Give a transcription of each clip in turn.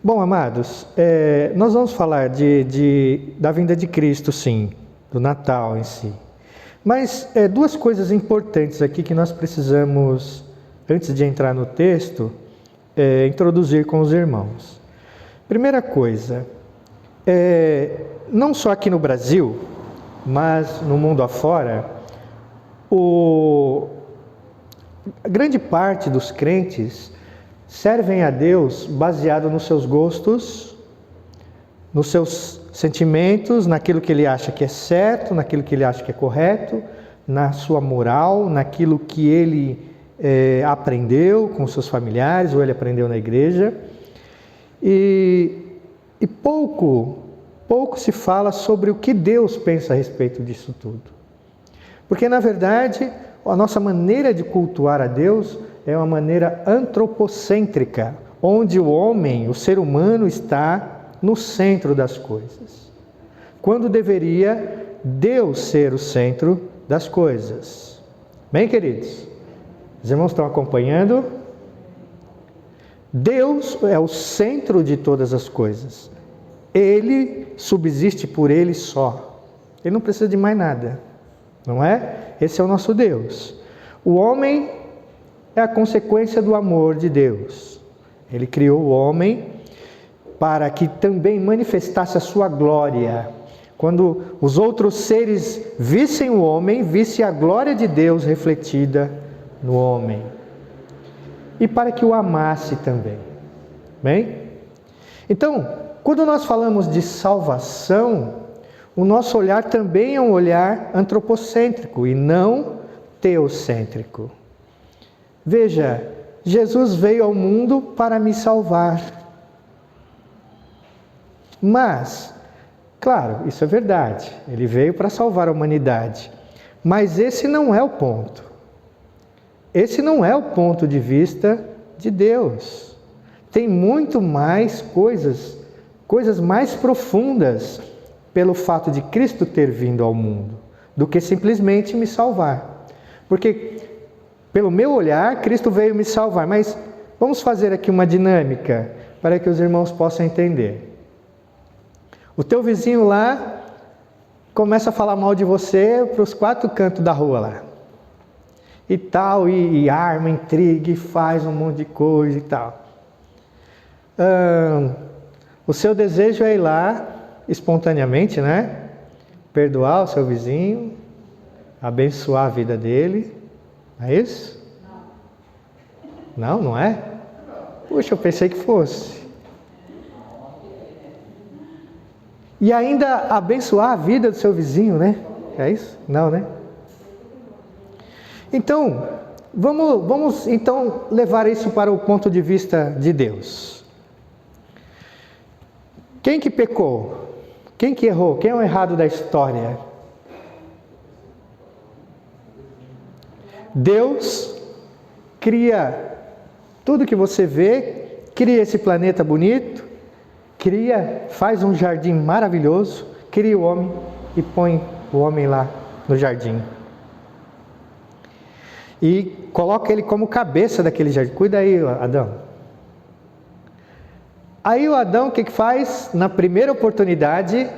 Bom, amados, nós vamos falar da vinda de Cristo, sim, do Natal em si. Mas duas coisas importantes aqui que nós precisamos, antes de entrar no texto, introduzir com os irmãos. Primeira coisa, não só aqui no Brasil, mas no mundo afora, grande parte dos crentes servem a Deus baseado nos seus gostos, nos seus sentimentos, naquilo que ele acha que é certo, naquilo que ele acha que é correto, na sua moral, naquilo que ele aprendeu com seus familiares ou ele aprendeu na igreja. E pouco se fala sobre o que Deus pensa a respeito disso tudo. Porque, na verdade, a nossa maneira de cultuar a Deus é uma maneira antropocêntrica, onde o homem, o ser humano, está no centro das coisas. Quando deveria Deus ser o centro das coisas. Bem, queridos? Os irmãos estão acompanhando? Deus é o centro de todas as coisas. Ele subsiste por Ele só. Ele não precisa de mais nada. Não é? Esse é o nosso Deus. O homem é a consequência do amor de Deus. Ele criou o homem para que também manifestasse a sua glória. Quando os outros seres vissem o homem, vissem a glória de Deus refletida no homem. E para que o amasse também. Bem? Então, quando nós falamos de salvação, o nosso olhar também é um olhar antropocêntrico e não teocêntrico. Veja, Jesus veio ao mundo para me salvar. Mas, claro, isso é verdade, ele veio para salvar a humanidade. Mas esse não é o ponto. Esse não é o ponto de vista de Deus. Tem muito mais coisas mais profundas pelo fato de Cristo ter vindo ao mundo, do que simplesmente me salvar. Porque, pelo meu olhar, Cristo veio me salvar. Mas vamos fazer aqui uma dinâmica para que os irmãos possam entender. O teu vizinho lá começa a falar mal de você para os 4 cantos da rua lá. E tal, e arma, intriga, e faz um monte de coisa e tal. O seu desejo é ir lá, espontaneamente, né? Perdoar o seu vizinho, abençoar a vida dele. É isso? Não, não é? Puxa, eu pensei que fosse. E ainda abençoar a vida do seu vizinho, né? É isso? Não, né? Então, vamos então levar isso para o ponto de vista de Deus. Quem que pecou? Quem que errou? Quem é o errado da história? Deus cria tudo que você vê, cria esse planeta bonito, faz um jardim maravilhoso, cria o homem e põe o homem lá no jardim. E coloca ele como cabeça daquele jardim. Cuida aí, Adão. Aí o Adão, o que faz? Na primeira oportunidade,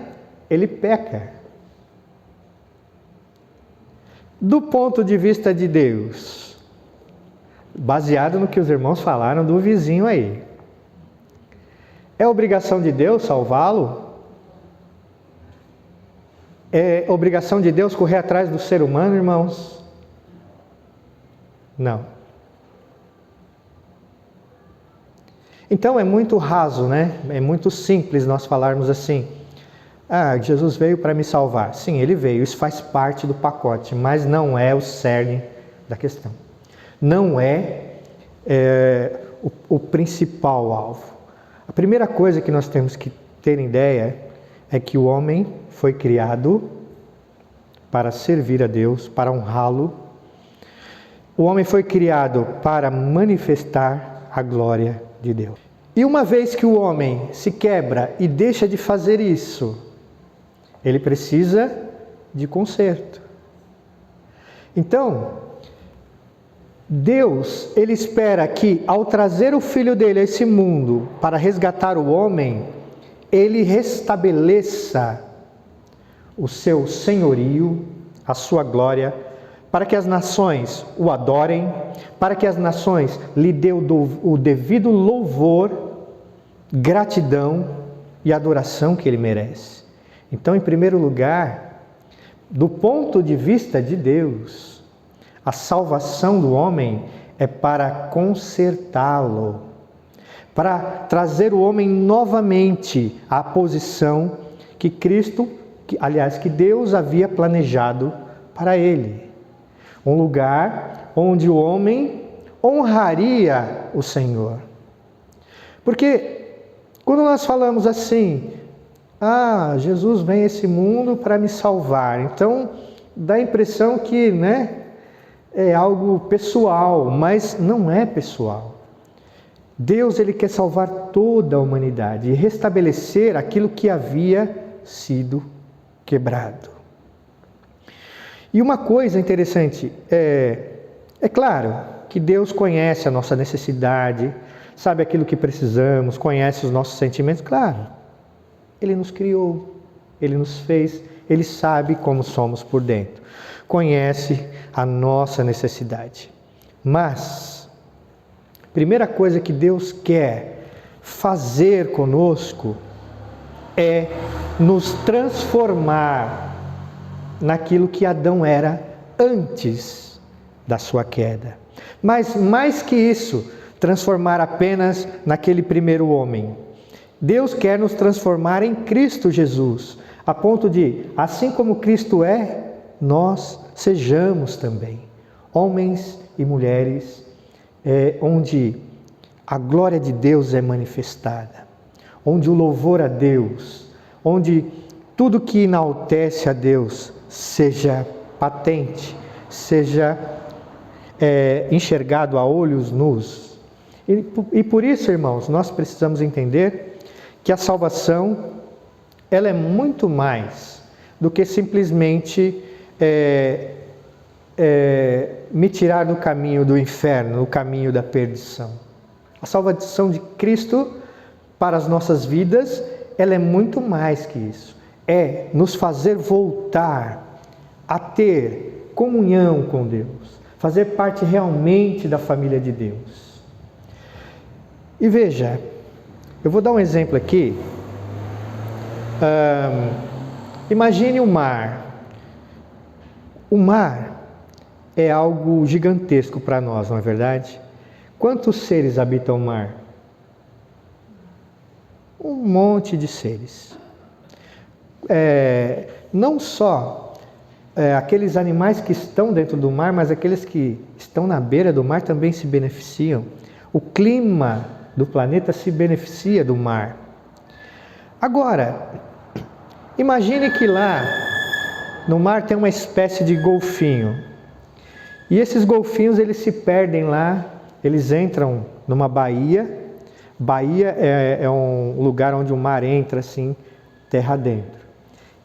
ele peca. Do ponto de vista de Deus, baseado no que os irmãos falaram do vizinho aí, é obrigação de Deus salvá-lo? É obrigação de Deus correr atrás do ser humano, irmãos? Não. Então é muito raso, né? É muito simples nós falarmos assim: Jesus veio para me salvar. Sim, ele veio, isso faz parte do pacote, mas não é o cerne da questão. Não é o principal alvo. A primeira coisa que nós temos que ter ideia é que o homem foi criado para servir a Deus, para honrá-lo. O homem foi criado para manifestar a glória de Deus. E uma vez que o homem se quebra e deixa de fazer isso, ele precisa de conserto. Então, Deus, Ele espera que, ao trazer o Filho dele a esse mundo para resgatar o homem, Ele restabeleça o seu senhorio, a sua glória, para que as nações o adorem, para que as nações lhe dêem o devido louvor, gratidão e adoração que ele merece. Então, em primeiro lugar, do ponto de vista de Deus, a salvação do homem é para consertá-lo, para trazer o homem novamente à posição que que Deus havia planejado para ele. Um lugar onde o homem honraria o Senhor. Porque quando nós falamos assim, Jesus vem a esse mundo para me salvar, então dá a impressão que, é algo pessoal, mas não é pessoal. Deus, Ele quer salvar toda a humanidade e restabelecer aquilo que havia sido quebrado. E uma coisa interessante, é claro que Deus conhece a nossa necessidade, sabe aquilo que precisamos, conhece os nossos sentimentos, claro. Ele nos criou, Ele nos fez, Ele sabe como somos por dentro, conhece a nossa necessidade. Mas, a primeira coisa que Deus quer fazer conosco é nos transformar naquilo que Adão era antes da sua queda. Mas mais que isso, transformar apenas naquele primeiro homem. Deus quer nos transformar em Cristo Jesus, a ponto de, assim como Cristo é, nós sejamos também homens e mulheres onde a glória de Deus é manifestada, onde o louvor a Deus, onde tudo que enaltece a Deus seja patente, seja enxergado a olhos nus. E por isso, irmãos, nós precisamos entender que a salvação, ela é muito mais do que simplesmente me tirar do caminho do inferno, do caminho da perdição. A salvação de Cristo para as nossas vidas, ela é muito mais que isso. É nos fazer voltar a ter comunhão com Deus, fazer parte realmente da família de Deus. E veja, eu vou dar um exemplo aqui. Imagine o mar. O mar é algo gigantesco para nós, não é verdade? Quantos seres habitam o mar? Um monte de seres. Não só aqueles animais que estão dentro do mar, mas aqueles que estão na beira do mar também se beneficiam. O clima do planeta se beneficia do mar. Agora, imagine que lá no mar tem uma espécie de golfinho. E esses golfinhos, eles se perdem lá, eles entram numa baía. Baía é um lugar onde o mar entra assim, terra dentro.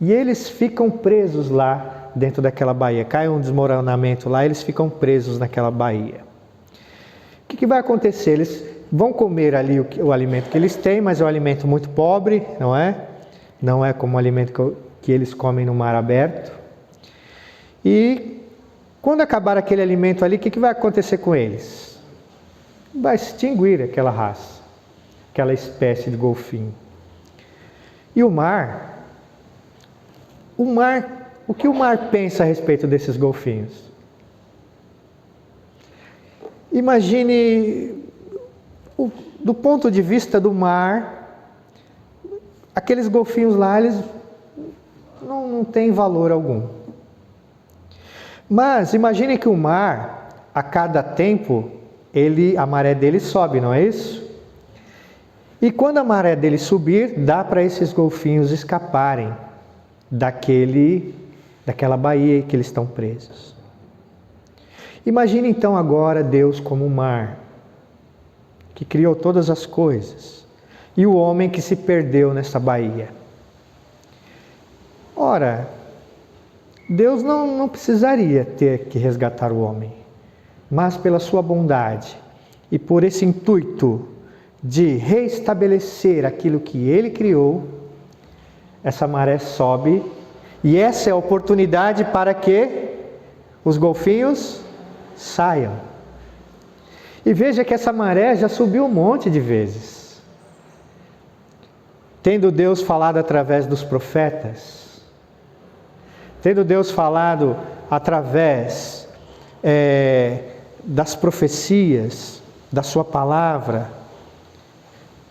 E eles ficam presos lá dentro daquela baía. Cai um desmoronamento lá, eles ficam presos naquela baía. O que vai acontecer? Eles vão comer ali o alimento que eles têm, mas é um alimento muito pobre, não é? Não é como o alimento que eles comem no mar aberto. E quando acabar aquele alimento ali, o que vai acontecer com eles? Vai extinguir aquela raça, aquela espécie de golfinho. E o mar, o que o mar pensa a respeito desses golfinhos? Imagine, do ponto de vista do mar, aqueles golfinhos lá, eles não têm valor algum. Mas imagine que o mar, a cada tempo, a maré dele sobe, não é isso? E quando a maré dele subir, dá para esses golfinhos escaparem daquela baía que eles estão presos. Imagine então agora Deus como o mar, que criou todas as coisas, e o homem que se perdeu nessa baía. Ora, Deus não precisaria ter que resgatar o homem. mas pela sua bondade e por esse intuito de reestabelecer aquilo que Ele criou, essa maré sobe, e essa é a oportunidade para que os golfinhos saiam. E veja que essa maré já subiu um monte de vezes. Tendo Deus falado através dos profetas, tendo Deus falado através das profecias, da sua palavra,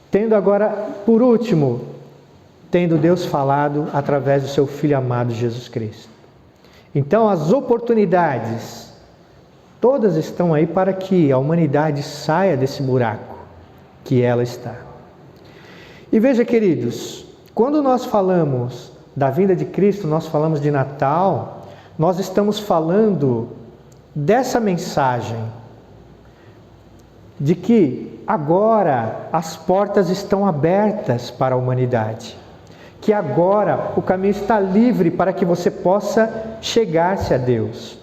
tendo agora, por último, tendo Deus falado através do seu Filho amado Jesus Cristo. Então as oportunidades, todas estão aí para que a humanidade saia desse buraco que ela está. E veja, queridos, quando nós falamos da vinda de Cristo, nós falamos de Natal, nós estamos falando dessa mensagem, de que agora as portas estão abertas para a humanidade, que agora o caminho está livre para que você possa chegar-se a Deus,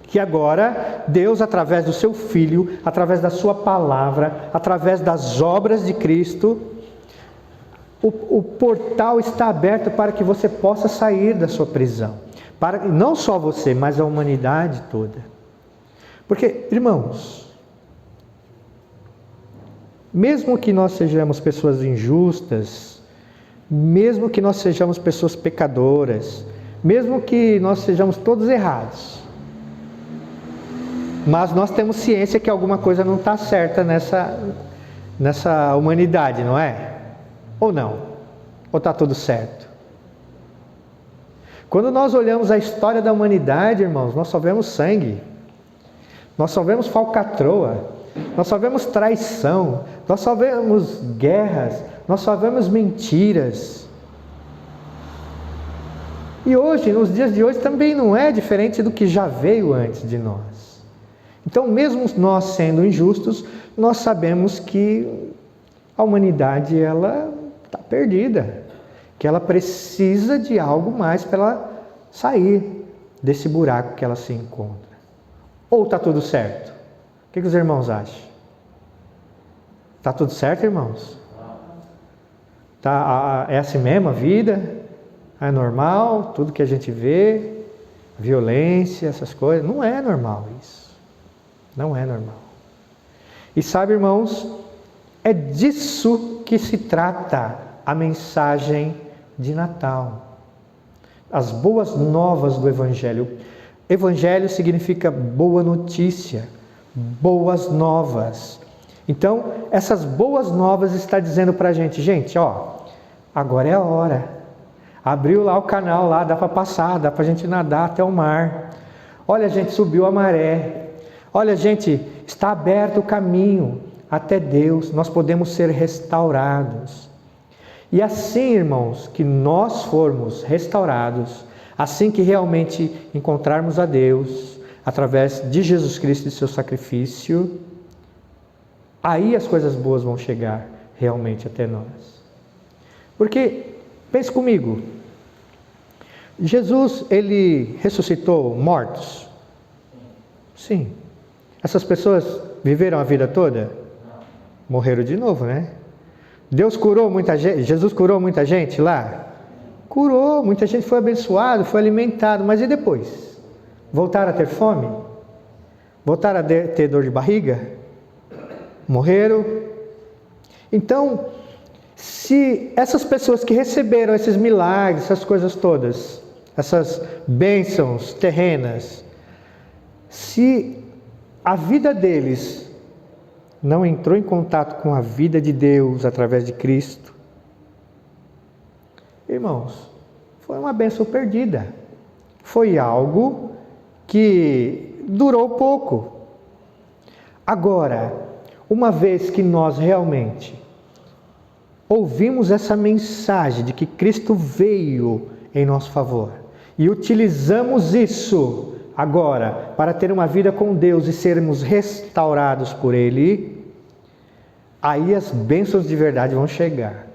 que agora Deus, através do seu Filho, através da sua palavra, através das obras de Cristo, o portal está aberto para que você possa sair da sua prisão, para não só você, mas a humanidade toda. Porque, irmãos, mesmo que nós sejamos pessoas injustas, mesmo que nós sejamos pessoas pecadoras, mesmo que nós sejamos todos errados, mas nós temos ciência que alguma coisa não está certa nessa humanidade, não é? Ou não? Ou está tudo certo? Quando nós olhamos a história da humanidade, irmãos, nós só vemos sangue, nós só vemos falcatrua, nós só vemos traição, nós só vemos guerras, nós só vemos mentiras. E hoje, nos dias de hoje, também não é diferente do que já veio antes de nós. Então, mesmo nós sendo injustos, nós sabemos que a humanidade, ela está perdida, que ela precisa de algo mais para ela sair desse buraco que ela se encontra. Ou está tudo certo? O que os irmãos acham? Está tudo certo, irmãos? É assim mesmo a vida? É normal? Tudo que a gente vê, violência, essas coisas? Não é normal isso. Não é normal. E sabe, irmãos, é disso que se trata a mensagem de Natal. As boas novas do Evangelho. Evangelho significa boa notícia, boas novas. Então, essas boas novas está dizendo para a gente, ó, agora é a hora. Abriu lá o canal, lá dá para passar, dá para a gente nadar até o mar. Olha, gente, subiu a maré. Olha, gente, está aberto o caminho até Deus. Nós podemos ser restaurados. E assim, irmãos, que nós formos restaurados, assim que realmente encontrarmos a Deus, através de Jesus Cristo e seu sacrifício, aí as coisas boas vão chegar realmente até nós. Porque, pense comigo, Jesus, ele ressuscitou mortos? Sim. Essas pessoas viveram a vida toda? Morreram de novo, né? Deus curou muita gente, Jesus curou muita gente lá? Curou, muita gente foi abençoado, foi alimentado, mas e depois? Voltaram a ter fome? Voltaram a ter dor de barriga? Morreram? Então, se essas pessoas que receberam esses milagres, essas coisas todas, essas bênçãos terrenas, se a vida deles não entrou em contato com a vida de Deus através de Cristo, irmãos, foi uma bênção perdida. Foi algo que durou pouco. Agora, uma vez que nós realmente ouvimos essa mensagem de que Cristo veio em nosso favor e utilizamos isso agora para ter uma vida com Deus e sermos restaurados por Ele, aí as bênçãos de verdade vão chegar.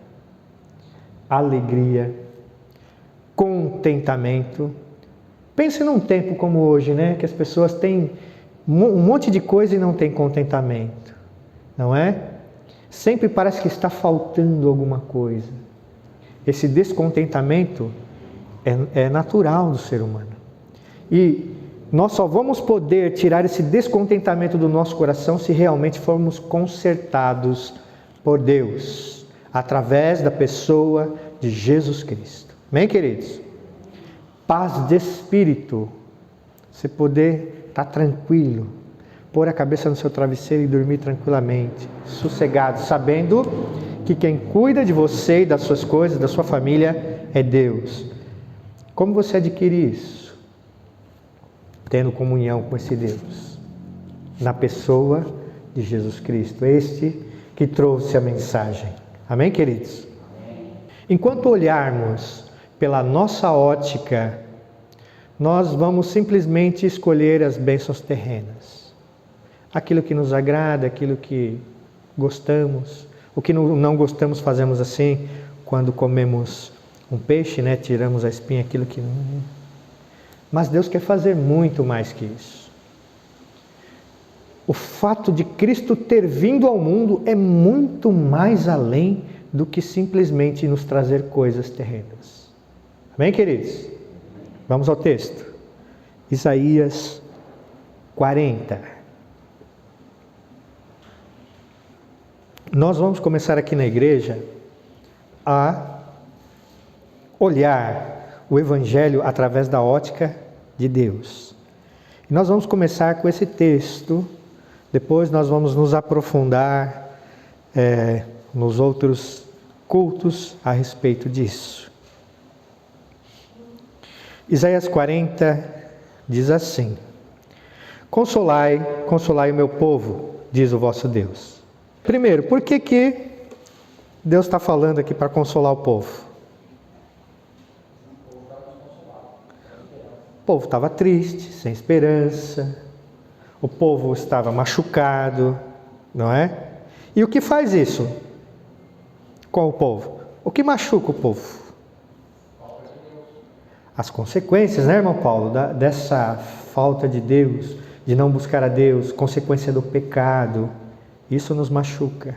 Alegria, contentamento. Pense num tempo como hoje, né? Que as pessoas têm um monte de coisa e não tem contentamento, não é? Sempre parece que está faltando alguma coisa. Esse descontentamento é natural do ser humano. E nós só vamos poder tirar esse descontentamento do nosso coração se realmente formos consertados por Deus, através da pessoa de Jesus Cristo. Amém, queridos? Paz de espírito. Você poder estar tranquilo, pôr a cabeça no seu travesseiro e dormir tranquilamente, sossegado, sabendo que quem cuida de você e das suas coisas, da sua família, é Deus. Como você adquire isso? Tendo comunhão com esse Deus, na pessoa de Jesus Cristo, este que trouxe a mensagem. Amém, queridos? Enquanto olharmos pela nossa ótica, nós vamos simplesmente escolher as bênçãos terrenas. Aquilo que nos agrada, aquilo que gostamos. O que não gostamos fazemos assim, quando comemos um peixe, né? Tiramos a espinha, aquilo que não... Mas Deus quer fazer muito mais que isso. O fato de Cristo ter vindo ao mundo é muito mais além do que simplesmente nos trazer coisas terrenas. Amém, queridos? Vamos ao texto. Isaías 40. Nós vamos começar aqui na igreja a olhar o Evangelho através da ótica de Deus. E nós vamos começar com esse texto, depois nós vamos nos aprofundar nos outros cultos a respeito disso. Isaías 40 diz assim: Consolai, consolai o meu povo, diz o vosso Deus. Primeiro, por que Deus está falando aqui para consolar o povo? O povo estava triste, sem esperança, o povo estava machucado, não é? E o que faz isso com o povo? O que machuca o povo? As consequências, né, irmão Paulo, dessa falta de Deus, de não buscar a Deus, consequência do pecado, isso nos machuca.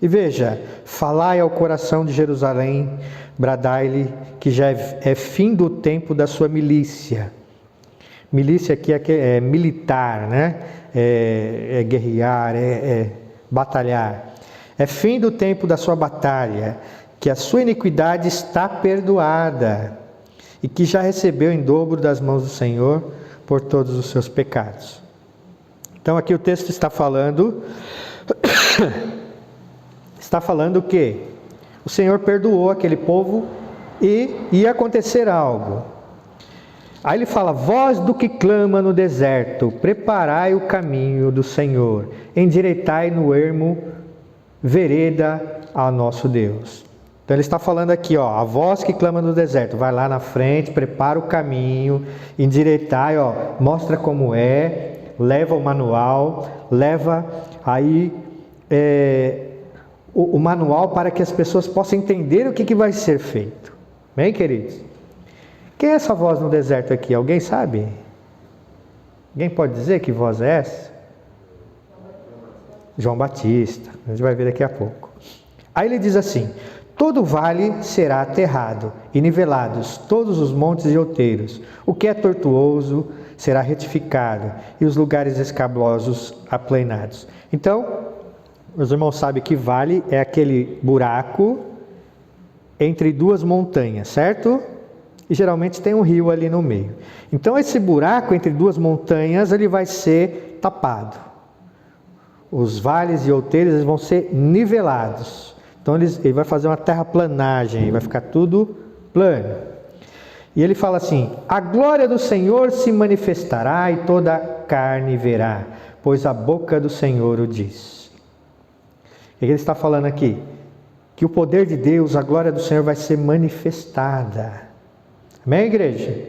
E veja, falai ao coração de Jerusalém, bradai-lhe que já é fim do tempo da sua milícia. Milícia aqui é militar, né? É guerrear, é batalhar. É fim do tempo da sua batalha, que a sua iniquidade está perdoada e que já recebeu em dobro das mãos do Senhor por todos os seus pecados. Então aqui o texto está falando que o Senhor perdoou aquele povo e ia acontecer algo. Aí ele fala: vós do que clama no deserto, preparai o caminho do Senhor, endireitai no ermo vereda ao nosso Deus. Então ele está falando aqui, a voz que clama no deserto, vai lá na frente, prepara o caminho, endireitai, mostra como é, leva o manual, leva aí o manual para que as pessoas possam entender o que vai ser feito. Bem, queridos? Quem é essa voz no deserto aqui? Alguém sabe? Alguém pode dizer que voz é essa? João Batista, a gente vai ver daqui a pouco. Aí ele diz assim: todo vale será aterrado e nivelados todos os montes e outeiros. O que é tortuoso será retificado e os lugares escabrosos aplainados. Então, os irmãos sabem que vale é aquele buraco entre duas montanhas, certo? E geralmente tem um rio ali no meio. Então esse buraco entre duas montanhas, ele vai ser tapado. Os vales e outeiros, eles vão ser nivelados. Então ele vai fazer uma terraplanagem, vai ficar tudo plano. E ele fala assim: a glória do Senhor se manifestará e toda a carne verá, pois a boca do Senhor o diz. O que ele está falando aqui? Que o poder de Deus, a glória do Senhor vai ser manifestada. Amém, igreja?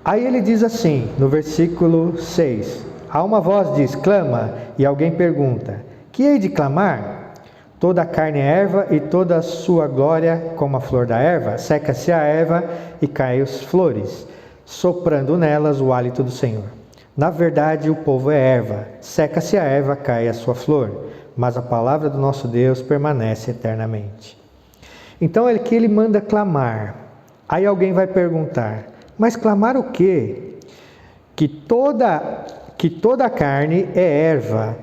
Aí ele diz assim, no versículo 6, há uma voz diz, clama, e alguém pergunta, que hei de clamar? Toda a carne é erva e toda a sua glória como a flor da erva, seca-se a erva e caem as flores. soprando nelas o hálito do Senhor. Na verdade, o povo é erva, seca-se a erva, cai a sua flor, mas a palavra do nosso Deus permanece eternamente. Então aqui ele manda clamar. Aí alguém vai perguntar, mas clamar o quê? Que toda a carne é erva.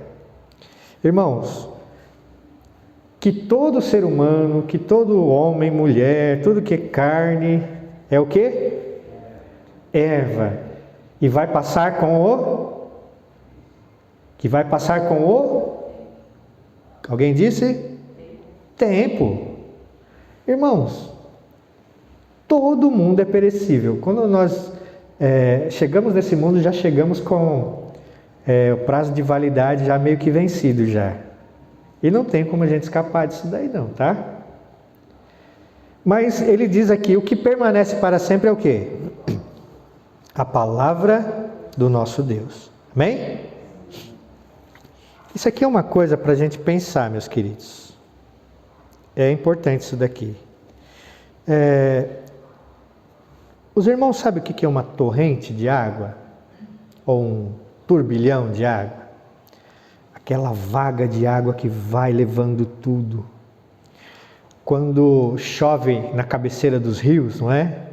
Irmãos, que todo ser humano, que todo homem, mulher, tudo que é carne, é o quê? Erva. E vai passar com o? Que vai passar com o? Alguém disse? Tempo. Irmãos, todo mundo é perecível. Quando nós chegamos nesse mundo, já chegamos com o prazo de validade já meio que vencido já. E não tem como a gente escapar disso daí não, tá? Mas ele diz aqui, o que permanece para sempre é o quê? A palavra do nosso Deus. Amém? Isso aqui é uma coisa para a gente pensar, meus queridos. É importante isso daqui. Os irmãos sabem o que é uma torrente de água? Ou um turbilhão de água? Aquela vaga de água que vai levando tudo. Quando chove na cabeceira dos rios, não é?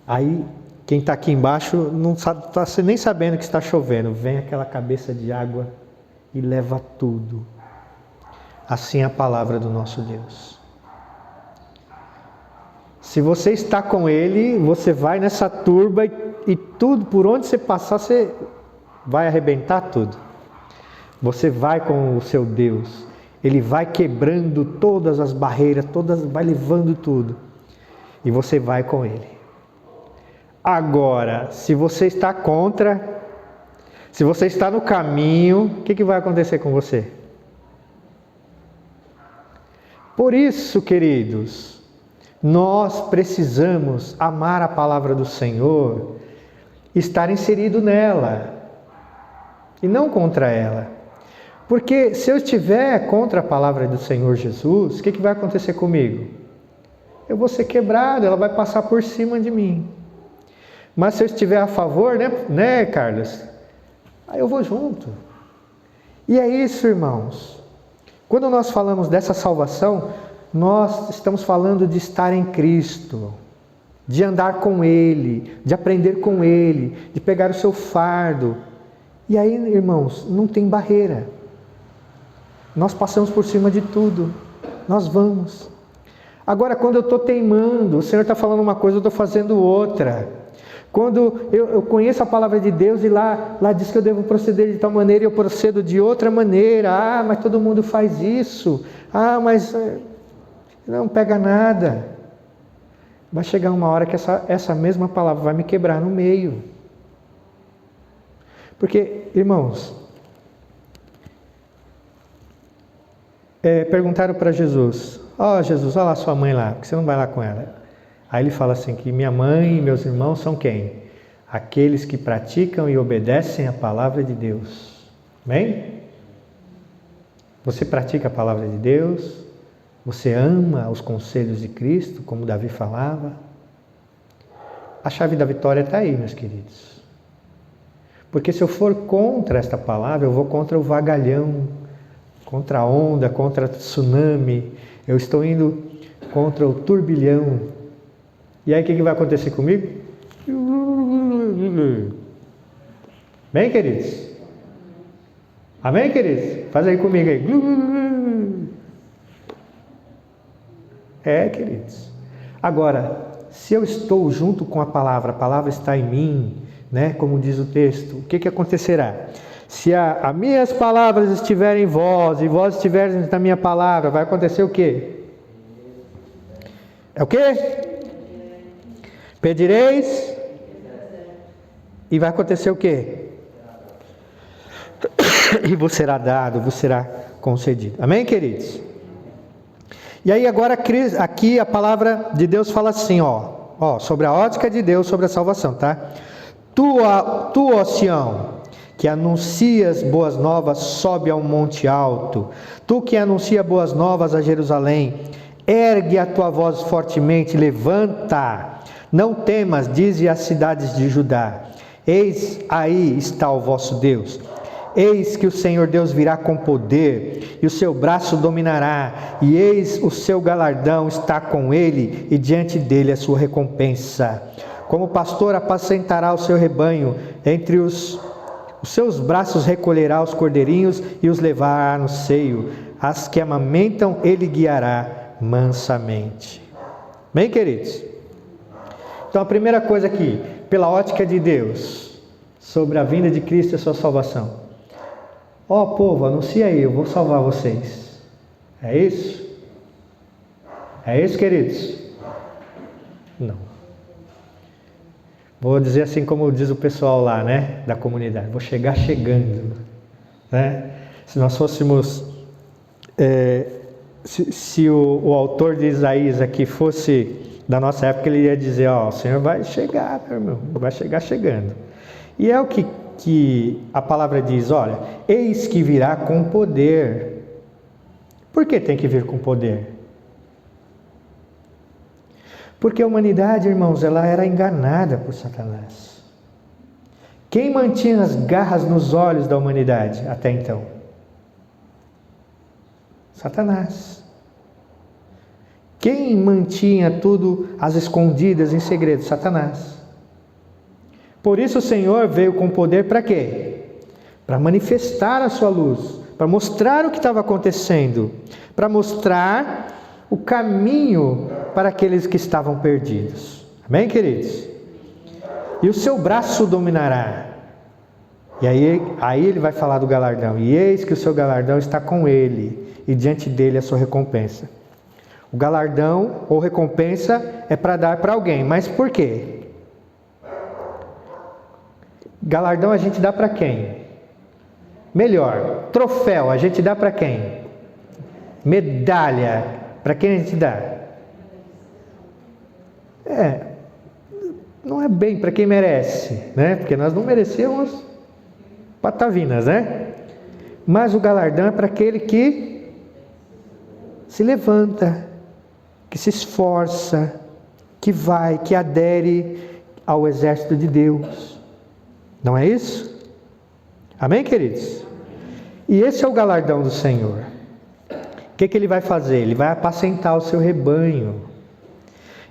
Aí, quem está aqui embaixo não está nem sabendo que está chovendo. Vem aquela cabeça de água e leva tudo. Assim é a palavra do nosso Deus. Se você está com Ele, você vai nessa turba e tudo, por onde você passar, você vai arrebentar tudo. Você vai com o seu Deus. Ele vai quebrando todas as barreiras, vai levando tudo. E você vai com Ele. Agora, se você está contra, se você está no caminho, o que vai acontecer com você? Por isso, queridos, nós precisamos amar a palavra do Senhor, estar inserido nela e não contra ela. Porque se eu estiver contra a palavra do Senhor Jesus, o que vai acontecer comigo? Eu vou ser quebrado, ela vai passar por cima de mim. Mas se eu estiver a favor, né, Carlos? Aí eu vou junto. E é isso, irmãos. Quando nós falamos dessa salvação, nós estamos falando de estar em Cristo, de andar com Ele, de aprender com Ele, de pegar o seu fardo. E aí, irmãos, não tem barreira. Nós passamos por cima de tudo. Nós vamos. Agora, quando eu estou teimando, o Senhor está falando uma coisa, eu estou fazendo outra. Quando eu conheço a palavra de Deus e lá diz que eu devo proceder de tal maneira e eu procedo de outra maneira. Ah, mas todo mundo faz isso. Ah, mas não pega nada. Vai chegar uma hora que essa mesma palavra vai me quebrar no meio. Porque, irmãos, perguntaram para Jesus, Jesus, olha lá sua mãe lá, por que você não vai lá com ela? Aí ele fala assim, que minha mãe e meus irmãos são quem? Aqueles que praticam e obedecem a palavra de Deus. Amém? Você pratica a palavra de Deus? Você ama os conselhos de Cristo, como Davi falava? A chave da vitória está aí, meus queridos. Porque se eu for contra esta palavra, eu vou contra o vagalhão, contra a onda, contra o tsunami. Eu estou indo contra o turbilhão. E aí o que vai acontecer comigo? Bem, queridos? Amém, queridos? Faz aí comigo aí. Queridos. Agora, se eu estou junto com a palavra está em mim, né? Como diz o texto, o que acontecerá? Se as minhas palavras estiverem em vós e vós estiverem na minha palavra, vai acontecer o quê? É o quê? Pedireis e vai acontecer o quê? E vos será dado, vos será concedido. Amém, queridos? E aí agora aqui a palavra de Deus fala assim, sobre a ótica de Deus, sobre a salvação, tá? Tu, ó Sião, que anuncias boas novas, sobe ao monte alto. Tu que anuncia boas novas a Jerusalém, ergue a tua voz fortemente, levanta. Não temas, dize às cidades de Judá: eis aí está o vosso Deus. Eis que o Senhor Deus virá com poder, e o seu braço dominará, e eis o seu galardão está com ele, e diante dele a sua recompensa. Como pastor apacentará o seu rebanho, entre os seus braços recolherá os cordeirinhos e os levará no seio. As que amamentam ele guiará mansamente. Bem, queridos? Então a primeira coisa aqui, pela ótica de Deus, sobre a vinda de Cristo e a sua salvação. Ó povo, anuncia aí, eu vou salvar vocês. É isso? É isso, queridos? Não. Vou dizer assim como diz o pessoal lá, né, da comunidade. Vou chegar chegando, né? Se nós fôssemos, se o autor de Isaías aqui fosse da nossa época, ele ia dizer, ó, o Senhor vai chegar, meu irmão, vai chegar chegando. E é o que a palavra diz, olha, eis que virá com poder. Por que tem que vir com poder? Porque a humanidade, irmãos, ela era enganada por Satanás. Quem mantinha as garras nos olhos da humanidade até então? Satanás. Quem mantinha tudo às escondidas, em segredo? Satanás. Por isso o Senhor veio com poder para quê? Para manifestar a sua luz, para mostrar o que estava acontecendo, para mostrar o caminho para aqueles que estavam perdidos. Amém, queridos? E o seu braço dominará. E aí ele vai falar do galardão. E eis que o seu galardão está com ele, e diante dele a sua recompensa. O galardão ou recompensa é para dar para alguém. Mas por quê? Galardão a gente dá para quem? Melhor, troféu a gente dá para quem? Medalha, para quem a gente dá? Não é bem para quem merece, né? Porque nós não merecemos patavinas, né? Mas o galardão é para aquele que se levanta, que se esforça, que vai, que adere ao exército de Deus. Não é isso? Amém, queridos? E esse é o galardão do Senhor. O que ele vai fazer? Ele vai apacentar o seu rebanho.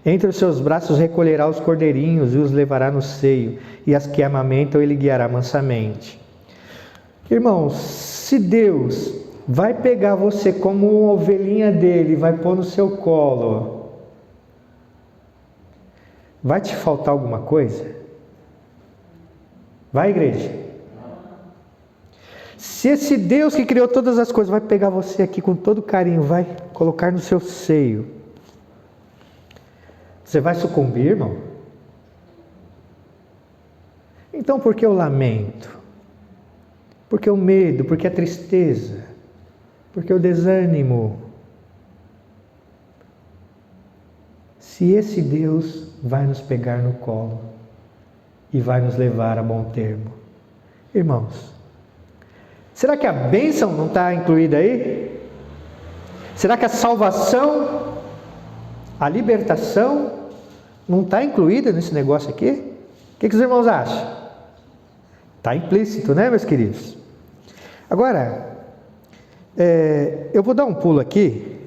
Entre os seus braços recolherá os cordeirinhos e os levará no seio, e as que amamentam ele guiará mansamente. Irmãos, se Deus vai pegar você como uma ovelhinha dele, vai pôr no seu colo, vai te faltar alguma coisa? Vai, igreja? Se esse Deus que criou todas as coisas vai pegar você aqui com todo carinho, vai colocar no seu seio, você vai sucumbir, irmão? Então por que o lamento? Por que o medo? Por que a tristeza? Por que o desânimo? Se esse Deus vai nos pegar no colo e vai nos levar a bom termo. Irmãos, será que a bênção não está incluída aí? Será que a salvação, a libertação, não está incluída nesse negócio aqui? O que os irmãos acham? Está implícito, né, meus queridos? Agora, eu vou dar um pulo aqui,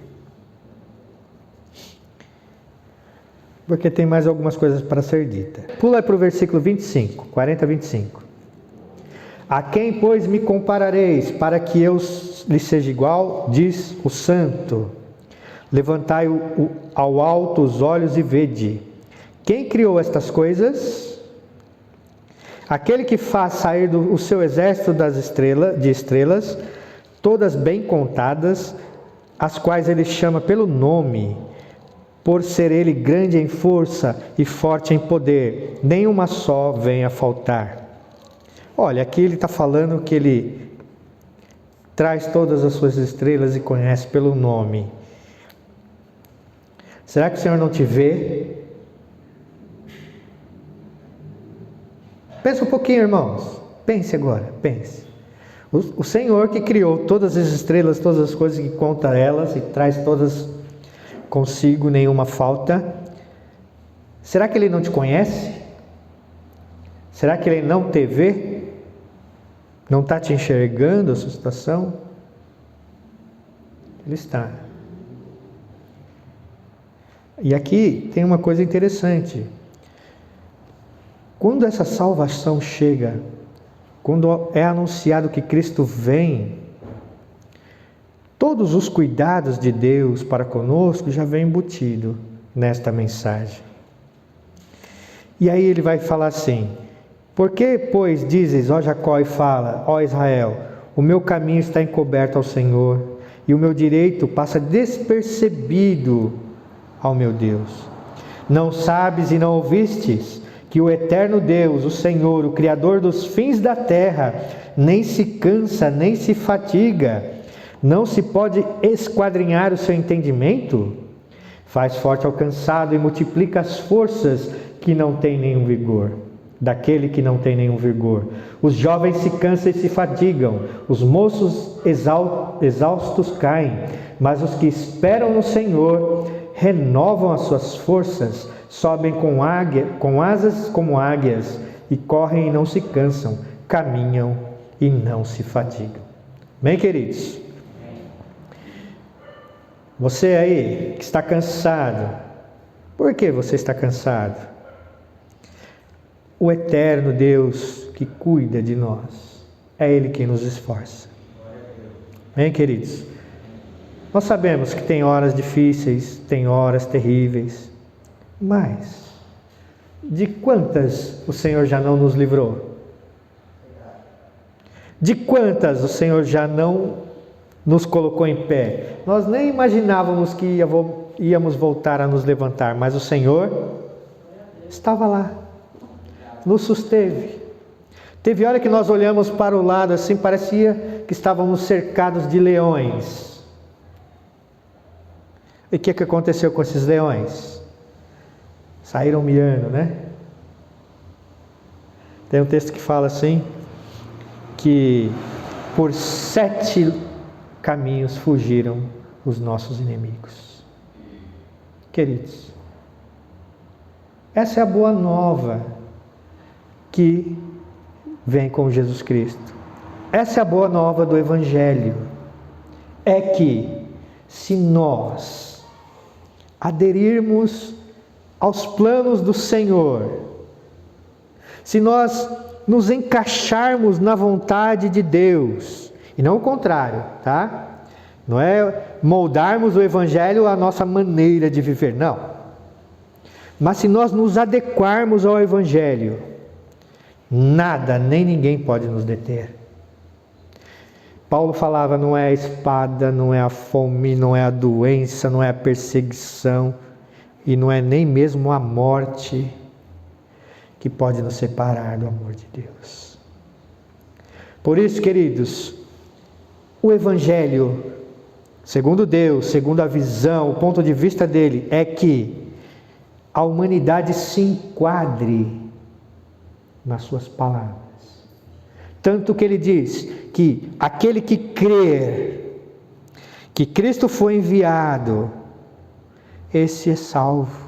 porque tem mais algumas coisas para ser dita. Pula para o versículo 25, 40 a 25. A quem, pois, me comparareis, para que eu lhe seja igual, diz o santo. Levantai ao alto os olhos e vede. Quem criou estas coisas? Aquele que faz sair o seu exército de estrelas, todas bem contadas, as quais ele chama pelo nome, por ser ele grande em força e forte em poder, nenhuma só vem a faltar. Olha, aqui ele está falando que ele traz todas as suas estrelas e conhece pelo nome. Será que o Senhor não te vê? Pensa um pouquinho, irmãos. Pense agora, pense. O Senhor que criou todas as estrelas, todas as coisas, que conta elas e traz todas consigo, nenhuma falta. Será que ele não te conhece? Será que ele não te vê? Não está te enxergando a sua situação? Ele está. E aqui tem uma coisa interessante. Quando essa salvação chega, quando é anunciado que Cristo vem, todos os cuidados de Deus para conosco já vem embutido nesta mensagem. E aí ele vai falar assim: por que, pois, dizes, ó Jacó, e fala, ó Israel, o meu caminho está encoberto ao Senhor, e o meu direito passa despercebido ao meu Deus? Não sabes e não ouvistes que o eterno Deus, o Senhor, o Criador dos fins da terra, nem se cansa, nem se fatiga, não se pode esquadrinhar o seu entendimento? Faz forte ao cansado e multiplica as forças que não têm nenhum vigor. Daquele que não tem nenhum vigor. Os jovens se cansam e se fatigam, os moços exaustos caem, mas os que esperam no Senhor renovam as suas forças, sobem com asas como águias, e correm e não se cansam, caminham e não se fatigam. Bem, queridos? Você aí que está cansado, por que você está cansado? O eterno Deus que cuida de nós, é Ele quem nos esforça. Bem, queridos? Nós sabemos que tem horas difíceis, tem horas terríveis, mas de quantas o Senhor já não nos livrou? De quantas o Senhor já não nos colocou em pé? Nós nem imaginávamos que íamos voltar a nos levantar, mas o Senhor estava lá, nos susteve. Teve hora que nós olhamos para o lado assim, parecia que estávamos cercados de leões. E o que aconteceu com esses leões? Saíram miando, né? Tem um texto que fala assim, que por 7 caminhos fugiram os nossos inimigos. Queridos, essa é a boa nova que vem com Jesus Cristo. Essa é a boa nova do Evangelho. É que se nós aderirmos aos planos do Senhor, se nós nos encaixarmos na vontade de Deus, e não o contrário, tá? Não é moldarmos o Evangelho à nossa maneira de viver, não. Mas se nós nos adequarmos ao Evangelho, nada, nem ninguém pode nos deter. Paulo falava, não é a espada, não é a fome, não é a doença, não é a perseguição, e não é nem mesmo a morte que pode nos separar do amor de Deus. Por isso, queridos, o Evangelho, segundo Deus, segundo a visão, o ponto de vista dele, é que a humanidade se enquadre nas suas palavras. Tanto que ele diz que aquele que crer que Cristo foi enviado, esse é salvo.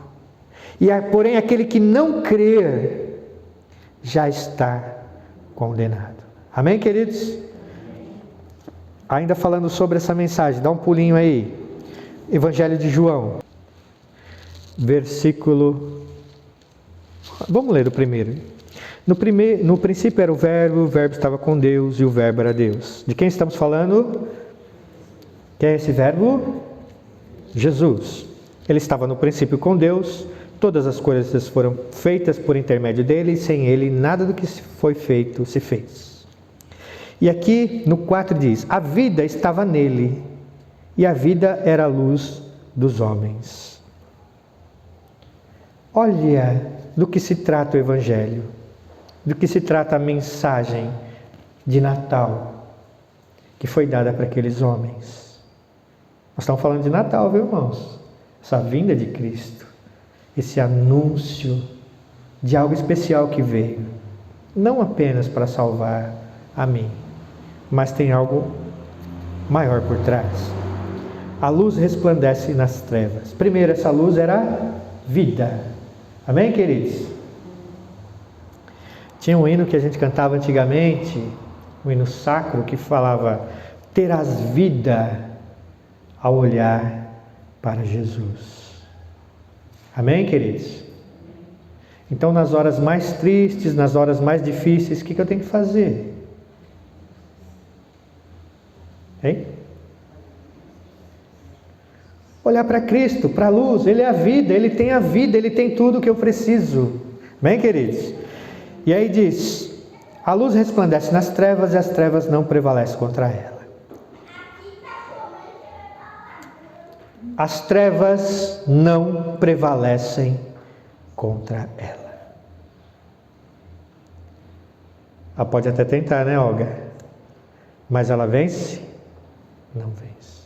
Porém, aquele que não crer já está condenado. Amém, queridos? Ainda falando sobre essa mensagem, dá um pulinho aí. Evangelho de João, versículo... Vamos ler o primeiro. No princípio era o verbo estava com Deus e o verbo era Deus. De quem estamos falando? Quem é esse verbo? Jesus. Ele estava no princípio com Deus, todas as coisas foram feitas por intermédio dele, e sem ele nada do que foi feito se fez. E aqui no 4 diz, a vida estava nele, e a vida era a luz dos homens. Olha do que se trata o Evangelho, do que se trata a mensagem de Natal, que foi dada para aqueles homens. Nós estamos falando de Natal, viu, irmãos? Essa vinda de Cristo, esse anúncio de algo especial que veio, não apenas para salvar a mim, mas tem algo maior por trás. A luz resplandece nas trevas. Primeiro, essa luz era vida. Amém, queridos? Tinha um hino que a gente cantava antigamente, um hino sacro, que falava: terás vida ao olhar para Jesus. Amém, queridos? Então, nas horas mais tristes, nas horas mais difíceis, o que eu tenho que fazer? Hein? Olhar para Cristo, para a luz. Ele é a vida, Ele tem a vida, Ele tem tudo o que eu preciso. Amém, queridos? E aí diz: a luz resplandece nas trevas e as trevas não prevalecem contra ela. As trevas não prevalecem contra ela. Ela pode até tentar, né, Olga? Mas ela vence? Não vence.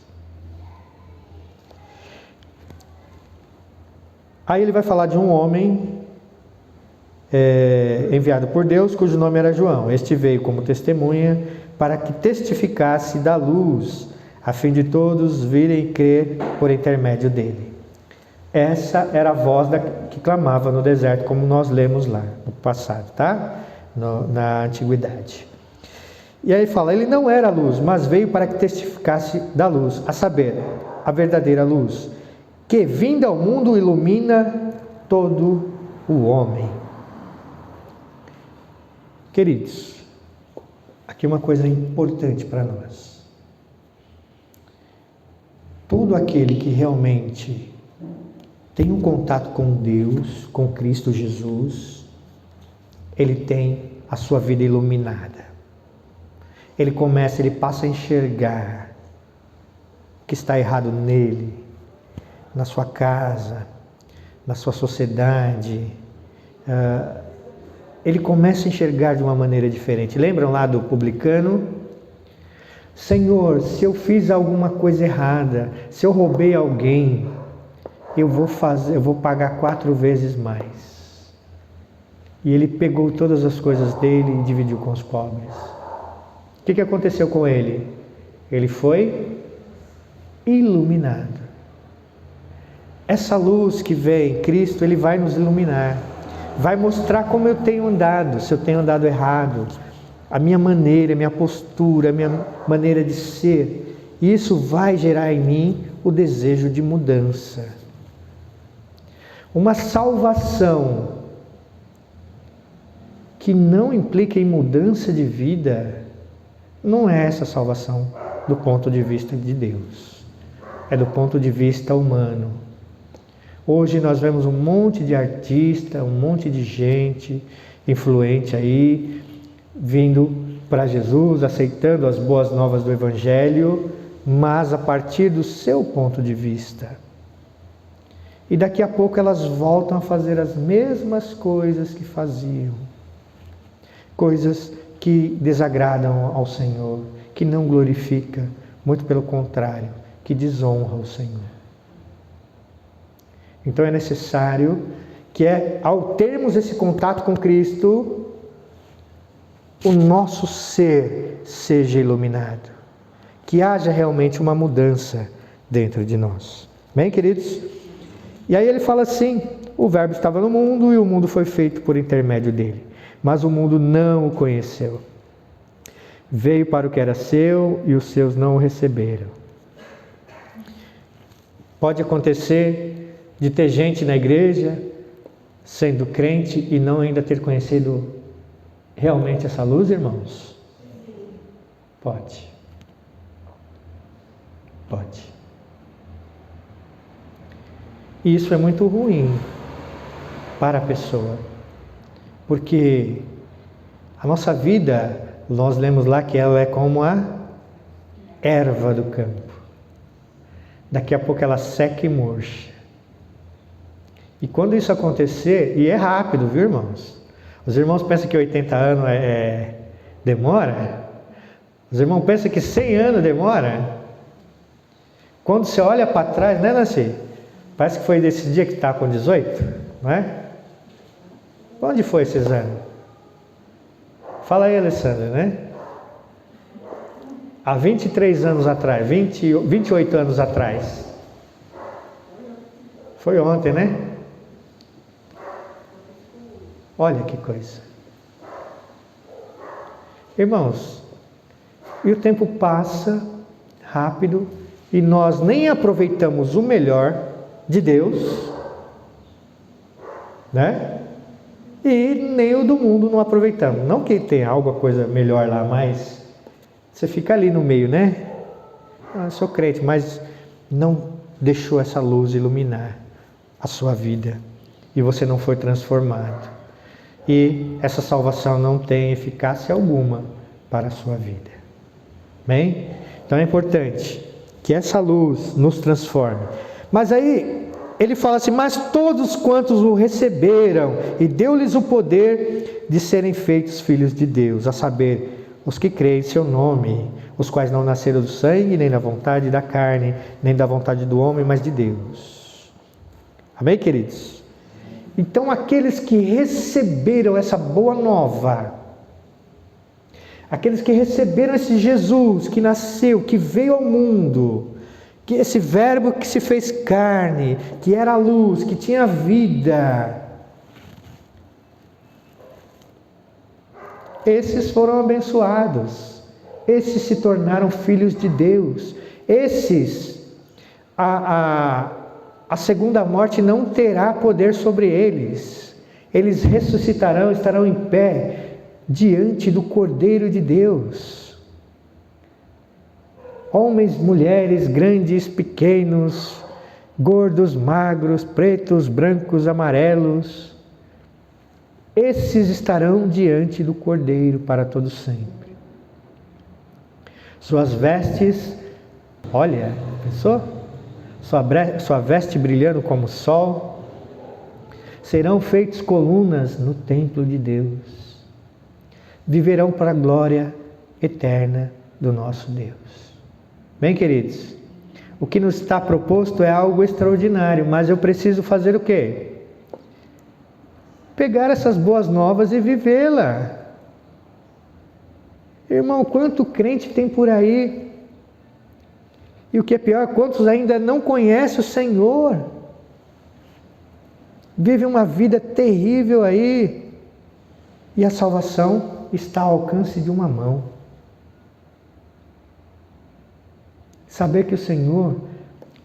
Aí ele vai falar de um homem enviado por Deus, cujo nome era João. Este veio como testemunha para que testificasse da luz, a fim de todos virem e crer por intermédio dele. Essa era a voz que clamava no deserto, como nós lemos lá no passado, tá? Na antiguidade. E aí fala: ele não era a luz, mas veio para que testificasse da luz, a saber, a verdadeira luz, que vinda ao mundo ilumina todo o homem. Queridos, aqui uma coisa importante para nós. Todo aquele que realmente tem um contato com Deus, com Cristo Jesus, ele tem a sua vida iluminada. Ele passa a enxergar o que está errado nele, na sua casa, na sua sociedade. Ele começa a enxergar de uma maneira diferente. Lembram lá do publicano? Senhor, se eu fiz alguma coisa errada, se eu roubei alguém, eu vou pagar 4 vezes mais. E ele pegou todas as coisas dele e dividiu com os pobres. O que aconteceu com ele? Ele foi iluminado. Essa luz que vem, Cristo, Ele vai nos iluminar. Vai mostrar como eu tenho andado, se eu tenho andado errado, a minha maneira, a minha postura, a minha maneira de ser. E isso vai gerar em mim o desejo de mudança. Uma salvação que não implica em mudança de vida, não é essa salvação do ponto de vista de Deus. É do ponto de vista humano. Hoje nós vemos um monte de artista, um monte de gente influente aí, vindo para Jesus, aceitando as boas novas do Evangelho, mas a partir do seu ponto de vista. E daqui a pouco elas voltam a fazer as mesmas coisas que faziam. Coisas que desagradam ao Senhor, que não glorifica, muito pelo contrário, que desonra o Senhor. Então é necessário que, ao termos esse contato com Cristo, o nosso ser seja iluminado, que haja realmente uma mudança dentro de nós. Bem, queridos? E aí ele fala assim: o Verbo estava no mundo e o mundo foi feito por intermédio dele, mas o mundo não o conheceu. Veio para o que era seu e os seus não o receberam. Pode acontecer de ter gente na igreja sendo crente e não ainda ter conhecido realmente essa luz, irmãos? Pode. Pode. E isso é muito ruim para a pessoa, porque a nossa vida, nós lemos lá que ela é como a erva do campo. Daqui a pouco ela seca e murcha. E quando isso acontecer, e é rápido, viu, irmãos? Os irmãos pensam que 80 anos demora? Os irmãos pensam que 100 anos demora? Quando você olha para trás, né, Nancy? Parece que foi desse dia que está com 18, não é? Onde foi esses anos? Fala aí, Alessandra, né? Há 23 anos atrás, 28 anos atrás. Foi ontem, né? Olha que coisa. Irmãos, e o tempo passa rápido e nós nem aproveitamos o melhor de Deus, né? E nem o do mundo não aproveitamos. Não que tenha alguma coisa melhor lá, mas você fica ali no meio, né? Eu sou crente, mas não deixou essa luz iluminar a sua vida e você não foi transformado. E essa salvação não tem eficácia alguma para a sua vida. Bem? Então é importante que essa luz nos transforme. Mas aí ele fala assim: mas todos quantos o receberam, e deu-lhes o poder de serem feitos filhos de Deus, a saber, os que creem em seu nome, os quais não nasceram do sangue, nem da vontade da carne, nem da vontade do homem, mas de Deus. Amém, queridos? Então aqueles que receberam essa boa nova, aqueles que receberam esse Jesus que nasceu, que veio ao mundo, que esse verbo que se fez carne, que era a luz, que tinha vida, esses foram abençoados, esses se tornaram filhos de Deus, esses, a segunda morte não terá poder sobre eles, eles ressuscitarão, estarão em pé diante do Cordeiro de Deus. Homens, mulheres, grandes, pequenos, gordos, magros, pretos, brancos, amarelos, esses estarão diante do Cordeiro para todo sempre. Suas vestes, olha, pensou? Sua veste brilhando como o sol, serão feitos colunas no templo de Deus. Viverão para a glória eterna do nosso Deus. Bem, queridos, o que nos está proposto é algo extraordinário, mas eu preciso fazer o quê? Pegar essas boas novas e vivê-la. Irmão, quanto crente tem por aí? E o que é pior, quantos ainda não conhecem o Senhor? Vivem uma vida terrível aí. E a salvação está ao alcance de uma mão. Saber que o Senhor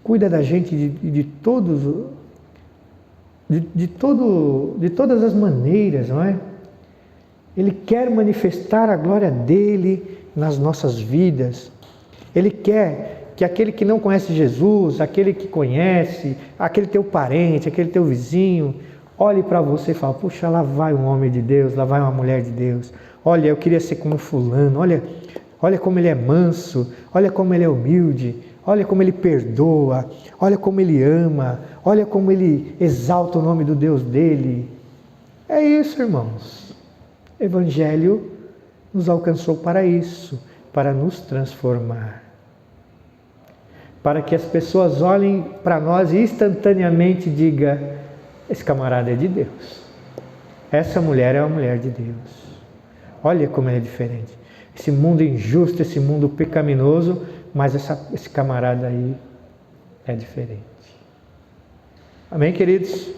cuida da gente de todas as maneiras, não é? Ele quer manifestar a glória dele nas nossas vidas. Ele quer que aquele que não conhece Jesus, aquele que conhece, aquele teu parente, aquele teu vizinho, olhe para você e fale: puxa, lá vai um homem de Deus, lá vai uma mulher de Deus. Olha, eu queria ser como fulano, olha como ele é manso, olha como ele é humilde, olha como ele perdoa, olha como ele ama, olha como ele exalta o nome do Deus dele. É isso, irmãos. O Evangelho nos alcançou para isso, para nos transformar. Para que as pessoas olhem para nós e instantaneamente digam: esse camarada é de Deus. Essa mulher é uma mulher de Deus. Olha como é diferente. Esse mundo injusto, esse mundo pecaminoso, mas esse camarada aí é diferente. Amém, queridos?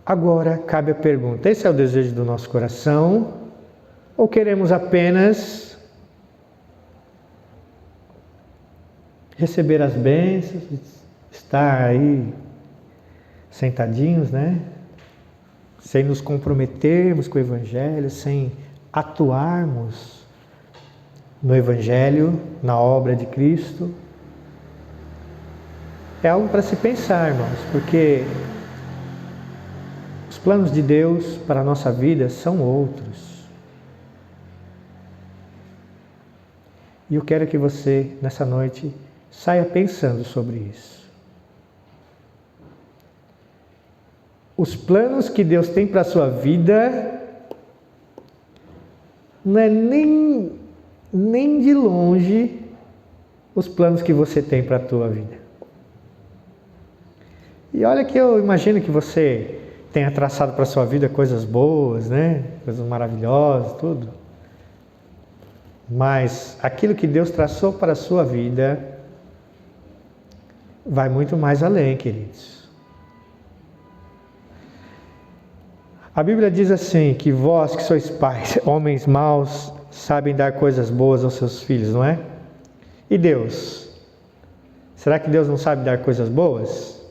Agora cabe a pergunta: esse é o desejo do nosso coração? Ou queremos apenas receber as bênçãos, estar aí sentadinhos, né? Sem nos comprometermos com o Evangelho, sem atuarmos no Evangelho, na obra de Cristo? É algo para se pensar, irmãos, porque os planos de Deus para a nossa vida são outros. E eu quero que você, nessa noite, saia pensando sobre isso. Os planos que Deus tem para a sua vida não é nem de longe os planos que você tem para a tua vida. E olha que eu imagino que você tenha traçado para a sua vida coisas boas, né? Coisas maravilhosas, tudo. Mas aquilo que Deus traçou para a sua vida vai muito mais além, queridos. A Bíblia diz assim, que vós que sois pais, homens maus, sabem dar coisas boas aos seus filhos, não é? E Deus? Será que Deus não sabe dar coisas boas?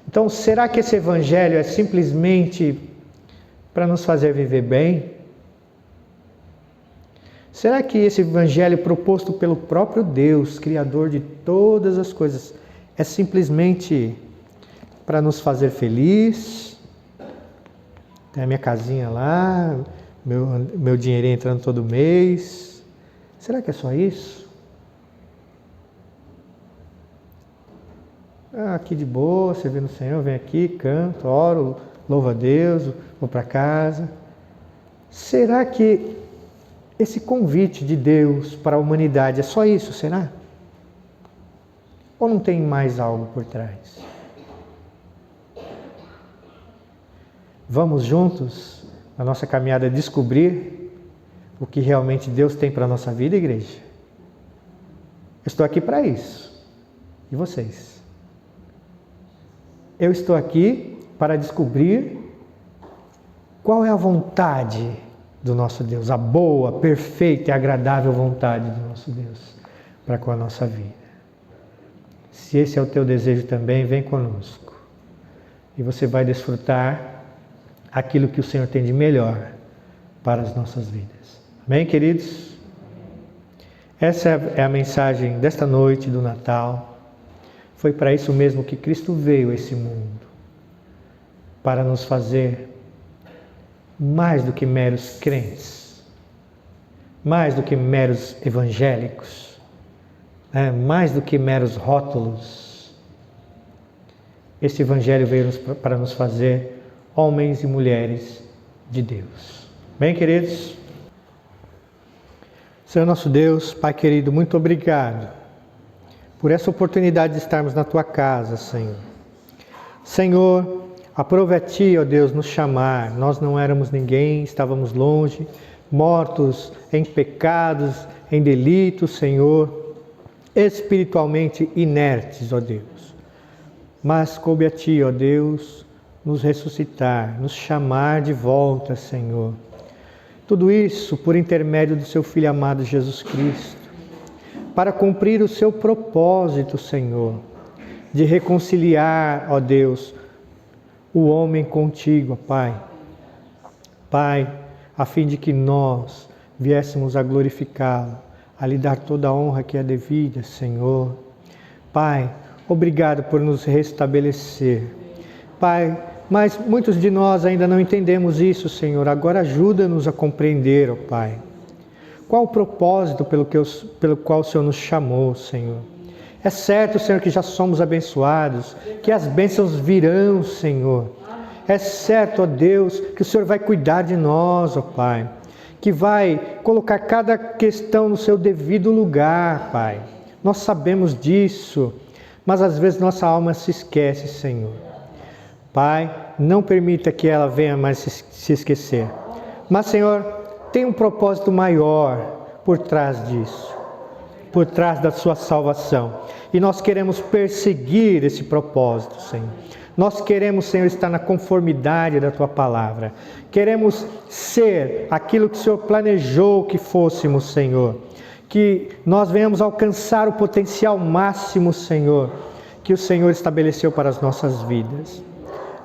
Então, será que esse evangelho é simplesmente para nos fazer viver bem? Será que esse evangelho proposto pelo próprio Deus, Criador de todas as coisas, é simplesmente para nos fazer feliz? Tem a minha casinha lá, meu dinheirinho entrando todo mês. Será que é só isso? Aqui de boa, servindo o Senhor, vem aqui, canto, oro, louvo a Deus, vou para casa. Será que esse convite de Deus para a humanidade é só isso, será? Ou não tem mais algo por trás? Vamos juntos, na nossa caminhada, descobrir o que realmente Deus tem para a nossa vida, igreja? Eu estou aqui para isso. E vocês? Eu estou aqui para descobrir qual é a vontade do nosso Deus, a boa, perfeita e agradável vontade do nosso Deus para com a nossa vida. Se esse é o teu desejo também, vem conosco. E você vai desfrutar aquilo que o Senhor tem de melhor para as nossas vidas. Amém, queridos? Essa é a mensagem desta noite do Natal. Foi para isso mesmo que Cristo veio a esse mundo, para nos fazer mais do que meros crentes, mais do que meros evangélicos, mais do que meros rótulos. Esse evangelho veio para nos fazer homens e mulheres de Deus. Bem, queridos? Senhor nosso Deus, Pai querido, muito obrigado por essa oportunidade de estarmos na Tua casa, Senhor. Senhor, aprove a Ti, ó Deus, nos chamar. Nós não éramos ninguém, estávamos longe, mortos em pecados, em delitos, Senhor, espiritualmente inertes, ó Deus. Mas coube a Ti, ó Deus, nos ressuscitar, nos chamar de volta, Senhor. Tudo isso por intermédio do Seu Filho amado Jesus Cristo, para cumprir o Seu propósito, Senhor, de reconciliar, ó Deus, o homem contigo, Pai. Pai, a fim de que nós viéssemos a glorificá-lo, a lhe dar toda a honra que é devida, Senhor. Pai, obrigado por nos restabelecer. Pai, mas muitos de nós ainda não entendemos isso, Senhor. Agora ajuda-nos a compreender, ó Pai. Qual o propósito pelo qual o Senhor nos chamou, Senhor? É certo, Senhor, que já somos abençoados, que as bênçãos virão, Senhor. É certo, ó Deus, que o Senhor vai cuidar de nós, ó Pai. Que vai colocar cada questão no seu devido lugar, Pai. Nós sabemos disso, mas às vezes nossa alma se esquece, Senhor. Pai, não permita que ela venha mais se esquecer. Mas, Senhor, tem um propósito maior por trás disso, por trás da sua salvação. E nós queremos perseguir esse propósito, Senhor. Nós queremos, Senhor, estar na conformidade da Tua palavra. Queremos ser aquilo que o Senhor planejou que fôssemos, Senhor. Que nós venhamos alcançar o potencial máximo, Senhor, que o Senhor estabeleceu para as nossas vidas.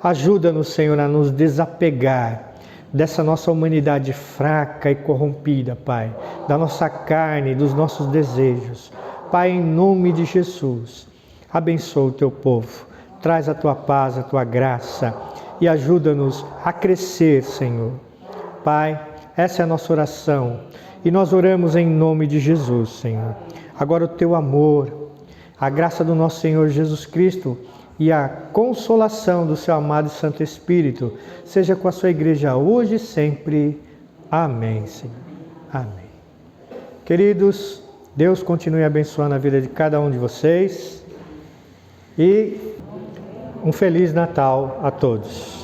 Ajuda-nos, Senhor, a nos desapegar dessa nossa humanidade fraca e corrompida, Pai, da nossa carne, dos nossos desejos. Pai, em nome de Jesus, abençoa o Teu povo, traz a Tua paz, a Tua graça e ajuda-nos a crescer, Senhor. Pai, essa é a nossa oração e nós oramos em nome de Jesus, Senhor. Agora o Teu amor, a graça do nosso Senhor Jesus Cristo e a consolação do Seu amado e Santo Espírito seja com a Sua igreja hoje e sempre. Amém, Senhor. Amém. Queridos, Deus continue abençoando a vida de cada um de vocês e um Feliz Natal a todos.